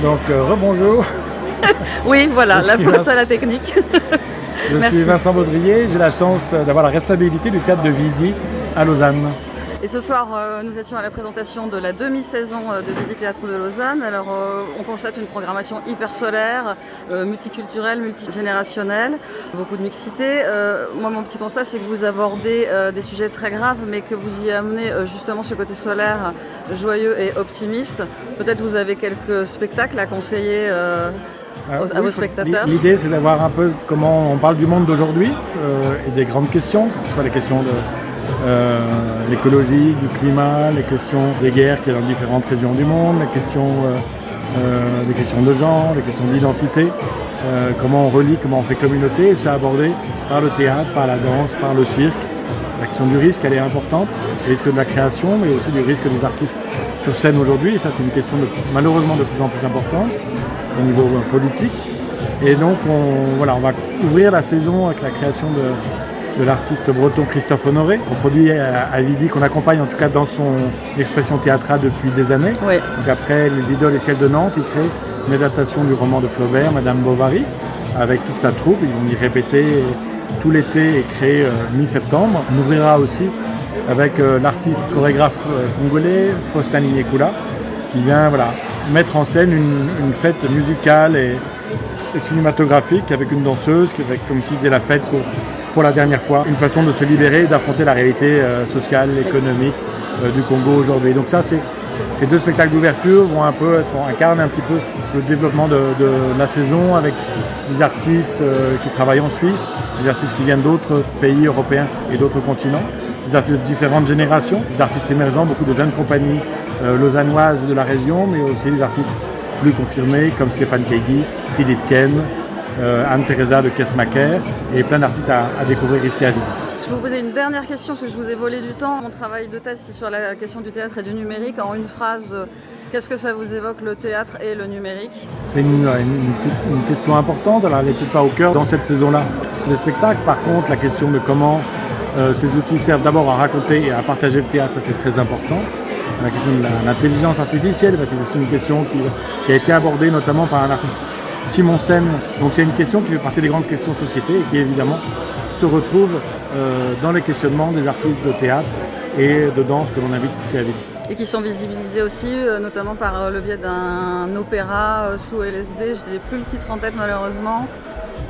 Donc rebonjour. Oui, voilà, la faute à la technique. Je suis Vincent Baudrier, j'ai la chance d'avoir la responsabilité du théâtre de Vidi à Lausanne. Et ce soir, nous étions à la présentation de la demi-saison de Vidi Théâtre de Lausanne. Alors, on constate une programmation hyper solaire, multiculturelle, multigénérationnelle, beaucoup de mixité. Moi, mon petit constat, c'est que vous abordez des sujets très graves, mais que vous y amenez justement ce côté solaire, joyeux et optimiste. Peut-être vous avez quelques spectacles à conseiller à vos spectateurs. L'idée, c'est d'avoir un peu comment on parle du monde d'aujourd'hui et des grandes questions, que ce soit les questions de l'écologie, du climat, les questions des guerres qu'il y a dans différentes régions du monde, les questions de genre, les questions d'identité, comment on relie, comment on fait communauté, et c'est abordé par le théâtre, par la danse, par le cirque. La question du risque, elle est importante, le risque de la création, mais aussi du risque des artistes sur scène aujourd'hui, et ça c'est une question malheureusement de plus en plus importante au niveau politique. Et donc on va ouvrir la saison avec la création de l'artiste breton Christophe Honoré, qu'on produit à Vidi, qu'on accompagne en tout cas dans son expression théâtrale depuis des années. Oui. Donc après Les Idoles et Ciel de Nantes, il crée une adaptation du roman de Flaubert, Madame Bovary, avec toute sa troupe. Ils vont y répéter tout l'été et créer mi-septembre. On ouvrira aussi avec l'artiste chorégraphe congolais Faustin Lignekula, qui vient mettre en scène une fête musicale et cinématographique avec une danseuse, qui fait comme s'il faisait la fête pour la dernière fois, une façon de se libérer et d'affronter la réalité sociale, économique du Congo aujourd'hui. Donc ça, ces deux spectacles d'ouverture incarnent un petit peu le développement de la saison avec des artistes qui travaillent en Suisse, des artistes qui viennent d'autres pays européens et d'autres continents, des artistes de différentes générations, des artistes émergents, beaucoup de jeunes compagnies lausannoises de la région, mais aussi des artistes plus confirmés comme Stéphane Keigi, Philippe Ken, Anne-Theresa de Kessmaker et plein d'artistes à découvrir ici à Vidi. Je vais vous poser une dernière question parce que je vous ai volé du temps. Mon travail de thèse, c'est sur la question du théâtre et du numérique. En une phrase, qu'est-ce que ça vous évoque, le théâtre et le numérique? C'est une question importante, alors elle n'est peut-être pas au cœur dans cette saison-là des spectacles. Par contre, la question de comment ces outils servent d'abord à raconter et à partager le théâtre, ça, c'est très important. La question de l'intelligence artificielle, c'est aussi une question qui a été abordée notamment par un artiste, Simon Sen. Donc c'est une question qui fait partie des grandes questions de société et qui évidemment se retrouve dans les questionnements des artistes de théâtre et de danse que l'on invite ici à Vidi. Et qui sont visibilisés aussi, notamment par le biais d'un opéra sous LSD. Je n'ai plus le titre en tête malheureusement.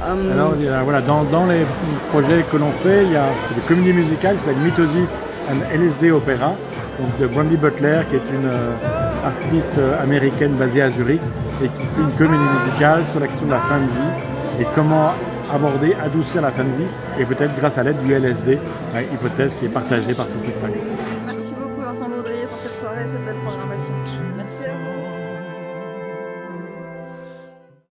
Alors dans les projets que l'on fait, il y a des comédies musicales qui s'appellent Mitosis and LSD Opera, donc de Brandy Butler, qui est une artiste américaine basée à Zurich et qui fait une comédie musicale sur la question de la fin de vie et comment aborder, adoucir la fin de vie et peut-être grâce à l'aide du LSD, hypothèse qui est partagée par ce spectacle. Merci beaucoup Vincent Baudrier pour cette soirée et cette belle programmation. Merci à vous.